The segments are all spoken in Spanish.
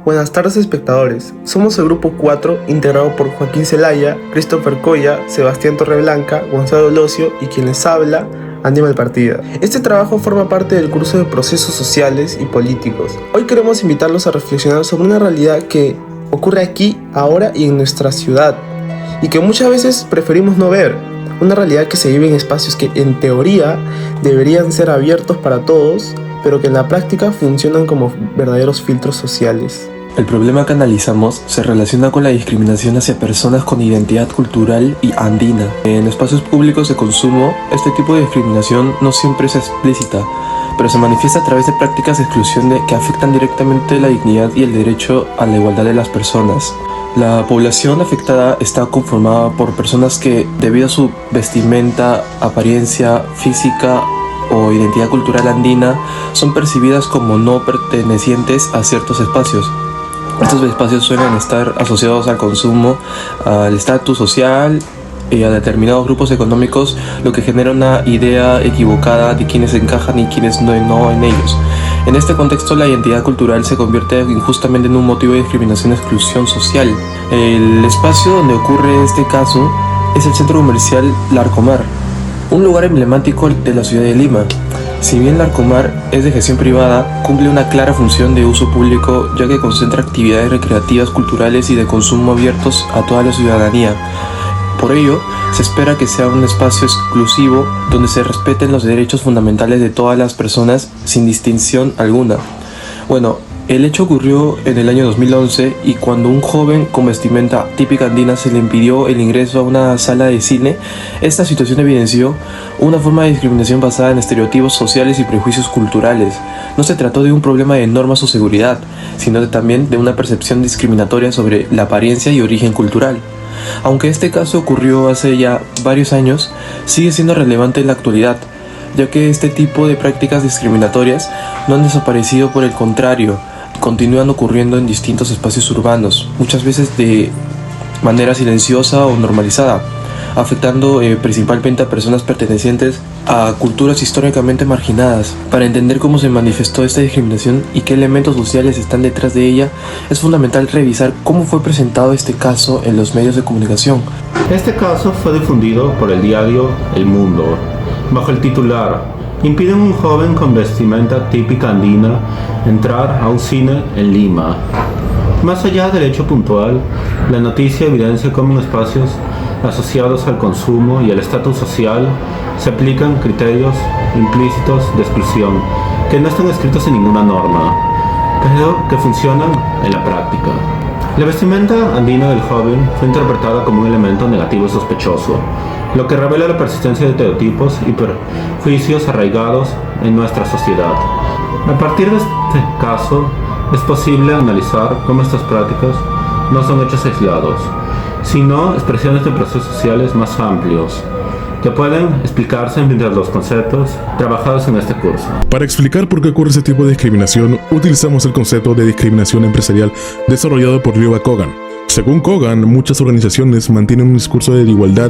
Buenas tardes, espectadores. Somos el grupo 4, integrado por Joaquín Zelaya, Christopher Coya, Sebastián Torreblanca, Gonzalo Locio y quien les habla, Aníbal Partida. Este trabajo forma parte del curso de Procesos Sociales y Políticos. Hoy queremos invitarlos a reflexionar sobre una realidad que ocurre aquí, ahora y en nuestra ciudad, y que muchas veces preferimos no ver. Una realidad que se vive en espacios que, en teoría, deberían ser abiertos para todos, pero que en la práctica funcionan como verdaderos filtros sociales. El problema que analizamos se relaciona con la discriminación hacia personas con identidad cultural y andina. En espacios públicos de consumo, este tipo de discriminación no siempre es explícita, pero se manifiesta a través de prácticas de exclusión que afectan directamente la dignidad y el derecho a la igualdad de las personas. La población afectada está conformada por personas que, debido a su vestimenta, apariencia física o identidad cultural andina, son percibidas como no pertenecientes a ciertos espacios. Estos espacios suelen estar asociados al consumo, al estatus social y a determinados grupos económicos, lo que genera una idea equivocada de quiénes encajan y quiénes no en ellos. En este contexto, la identidad cultural se convierte injustamente en un motivo de discriminación y exclusión social. El espacio donde ocurre este caso es el centro comercial Larcomar, un lugar emblemático de la ciudad de Lima. Si bien Larcomar es de gestión privada, cumple una clara función de uso público, ya que concentra actividades recreativas, culturales y de consumo abiertos a toda la ciudadanía. Por ello, se espera que sea un espacio exclusivo donde se respeten los derechos fundamentales de todas las personas sin distinción alguna. Bueno, el hecho ocurrió en el año 2011 y cuando un joven con vestimenta típica andina se le impidió el ingreso a una sala de cine, esta situación evidenció una forma de discriminación basada en estereotipos sociales y prejuicios culturales. No se trató de un problema de normas o seguridad, sino también de una percepción discriminatoria sobre la apariencia y origen cultural. Aunque este caso ocurrió hace ya varios años, sigue siendo relevante en la actualidad, ya que este tipo de prácticas discriminatorias no han desaparecido, por el contrario, continúan ocurriendo en distintos espacios urbanos, muchas veces de manera silenciosa o normalizada, afectando principalmente a personas pertenecientes a culturas históricamente marginadas. Para entender cómo se manifestó esta discriminación y qué elementos sociales están detrás de ella, es fundamental revisar cómo fue presentado este caso en los medios de comunicación. Este caso fue difundido por el diario El Mundo, bajo el titular "Impiden a un joven con vestimenta típica andina entrar a un cine en Lima". Más allá del hecho puntual, la noticia evidencia cómo en espacios asociados al consumo y al estatus social se aplican criterios implícitos de exclusión que no están escritos en ninguna norma, pero que funcionan en la práctica. La vestimenta andina del joven fue interpretada como un elemento negativo y sospechoso, lo que revela la persistencia de estereotipos y prejuicios arraigados en nuestra sociedad. A partir de este caso, es posible analizar cómo estas prácticas no son hechos aislados, sino expresiones de procesos sociales más amplios, que pueden explicarse mediante los conceptos trabajados en este curso. Para explicar por qué ocurre este tipo de discriminación, utilizamos el concepto de discriminación empresarial desarrollado por Lioba Kogan. Según Kogan, muchas organizaciones mantienen un discurso de igualdad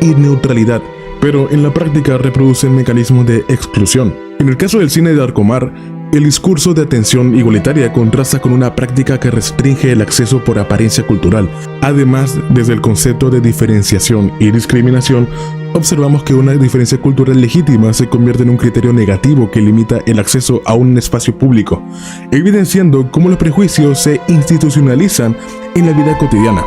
y neutralidad, pero en la práctica reproducen mecanismos de exclusión. En el caso del cine de Larcomar, el discurso de atención igualitaria contrasta con una práctica que restringe el acceso por apariencia cultural. Además, desde el concepto de diferenciación y discriminación, observamos que una diferencia cultural legítima se convierte en un criterio negativo que limita el acceso a un espacio público, evidenciando cómo los prejuicios se institucionalizan en la vida cotidiana.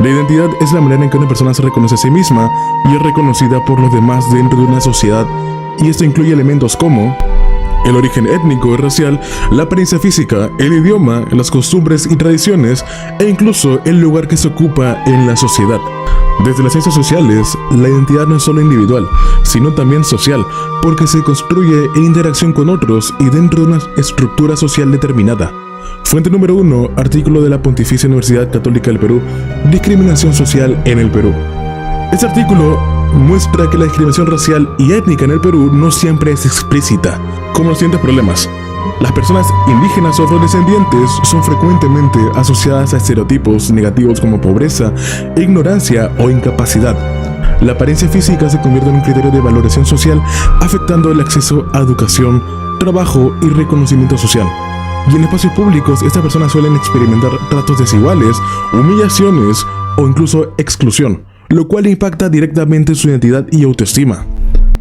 La identidad es la manera en que una persona se reconoce a sí misma y es reconocida por los demás dentro de una sociedad, y esto incluye elementos como el origen étnico y racial, la apariencia física, el idioma, las costumbres y tradiciones, e incluso el lugar que se ocupa en la sociedad. Desde las ciencias sociales, la identidad no es solo individual, sino también social, porque se construye en interacción con otros y dentro de una estructura social determinada. Fuente número 1, artículo de la Pontificia Universidad Católica del Perú, discriminación social en el Perú. Este artículo muestra que la discriminación racial y étnica en el Perú no siempre es explícita, como los siguientes problemas. Las personas indígenas o afrodescendientes son frecuentemente asociadas a estereotipos negativos como pobreza, ignorancia o incapacidad. La apariencia física se convierte en un criterio de valoración social, afectando el acceso a educación, trabajo y reconocimiento social. y en espacios públicos estas personas suelen experimentar tratos desiguales, humillaciones o incluso exclusión, lo cual impacta directamente su identidad y autoestima.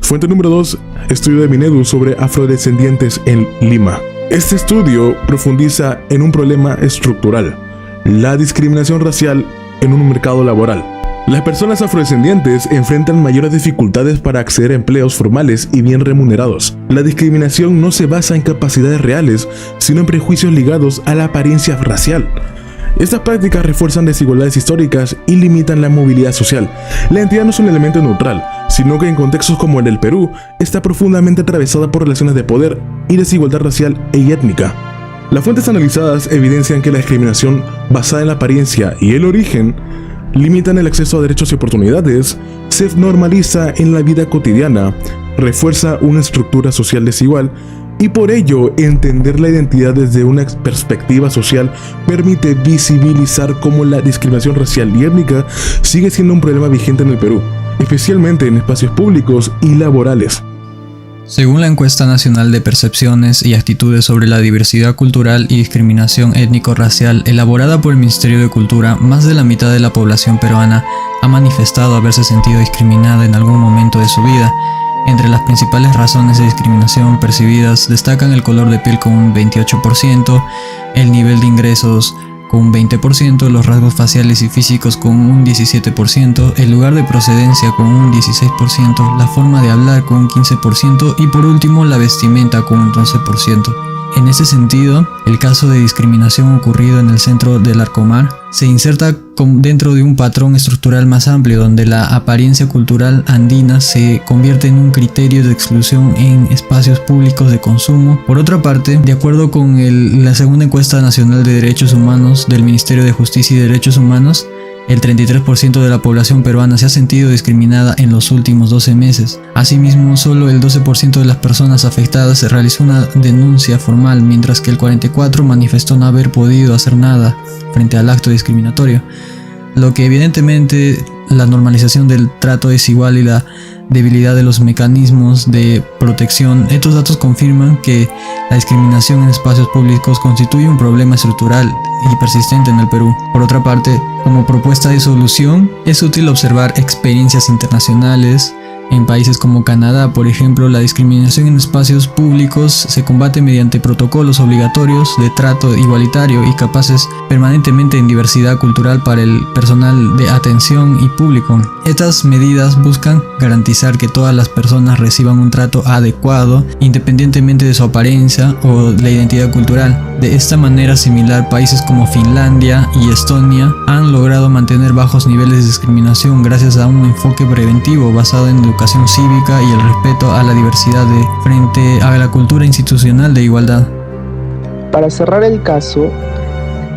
Fuente número 2, estudio de Minedu sobre afrodescendientes en Lima. Este estudio profundiza en un problema estructural, la discriminación racial en un mercado laboral. Las personas afrodescendientes enfrentan mayores dificultades para acceder a empleos formales y bien remunerados. La discriminación no se basa en capacidades reales, sino en prejuicios ligados a la apariencia racial. Estas prácticas refuerzan desigualdades históricas y limitan la movilidad social. La identidad no es un elemento neutral, sino que en contextos como el del Perú, está profundamente atravesada por relaciones de poder y desigualdad racial y étnica. Las fuentes analizadas evidencian que la discriminación basada en la apariencia y el origen limitan el acceso a derechos y oportunidades, se normaliza en la vida cotidiana, refuerza una estructura social desigual y por ello entender la identidad desde una perspectiva social permite visibilizar cómo la discriminación racial y étnica sigue siendo un problema vigente en el Perú, especialmente en espacios públicos y laborales. Según la encuesta nacional de percepciones y actitudes sobre la diversidad cultural y discriminación étnico-racial elaborada por el Ministerio de Cultura, más de la mitad de la población peruana ha manifestado haberse sentido discriminada en algún momento de su vida. Entre las principales razones de discriminación percibidas destacan el color de piel con un 28%, el nivel de ingresos con un 20%, los rasgos faciales y físicos con un 17%, el lugar de procedencia con un 16%, la forma de hablar con un 15% y por último la vestimenta con un 12%. En ese sentido, el caso de discriminación ocurrido en el centro del Larcomar se inserta dentro de un patrón estructural más amplio donde la apariencia cultural andina se convierte en un criterio de exclusión en espacios públicos de consumo. Por otra parte, de acuerdo con la segunda encuesta nacional de derechos humanos del Ministerio de Justicia y Derechos Humanos, el 33% de la población peruana se ha sentido discriminada en los últimos 12 meses. Asimismo, solo el 12% de las personas afectadas realizó una denuncia formal, mientras que el 44% manifestó no haber podido hacer nada frente al acto discriminatorio. Lo que evidentemente la normalización del trato desigual y la debilidad de los mecanismos de protección, estos datos confirman que la discriminación en espacios públicos constituye un problema estructural y persistente en el Perú. Por otra parte, como propuesta de solución, es útil observar experiencias internacionales. En países como Canadá, por ejemplo, la discriminación en espacios públicos se combate mediante protocolos obligatorios de trato igualitario y capaces permanentemente en diversidad cultural para el personal de atención y público. Estas medidas buscan garantizar que todas las personas reciban un trato adecuado independientemente de su apariencia o la identidad cultural. De esta manera similar, países como Finlandia y Estonia han logrado mantener bajos niveles de discriminación gracias a un enfoque preventivo basado en educación cívica y el respeto a la diversidad frente a la cultura institucional de igualdad. Para cerrar el caso,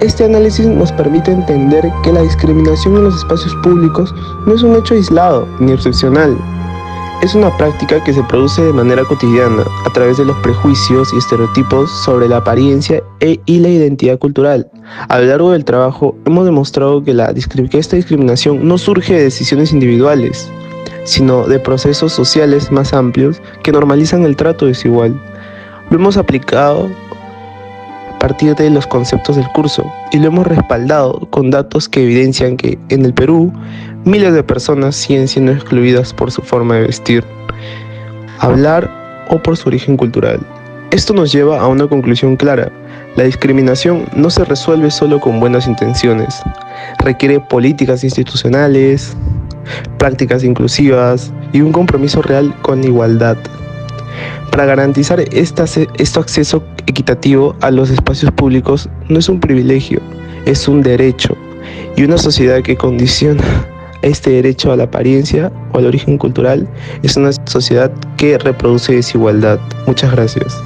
este análisis nos permite entender que la discriminación en los espacios públicos no es un hecho aislado ni excepcional. Es una práctica que se produce de manera cotidiana a través de los prejuicios y estereotipos sobre la apariencia y la identidad cultural. A lo largo del trabajo hemos demostrado que esta discriminación no surge de decisiones individuales, sino de procesos sociales más amplios que normalizan el trato desigual. Lo hemos aplicado a partir de los conceptos del curso y lo hemos respaldado con datos que evidencian que en el Perú miles de personas siguen siendo excluidas por su forma de vestir, hablar o por su origen cultural. Esto nos lleva a una conclusión clara: la discriminación no se resuelve solo con buenas intenciones, requiere políticas institucionales, prácticas inclusivas y un compromiso real con la igualdad. Para garantizar este acceso equitativo a los espacios públicos no es un privilegio, es un derecho, y una sociedad que condiciona este derecho a la apariencia o al origen cultural es una sociedad que reproduce desigualdad. Muchas gracias.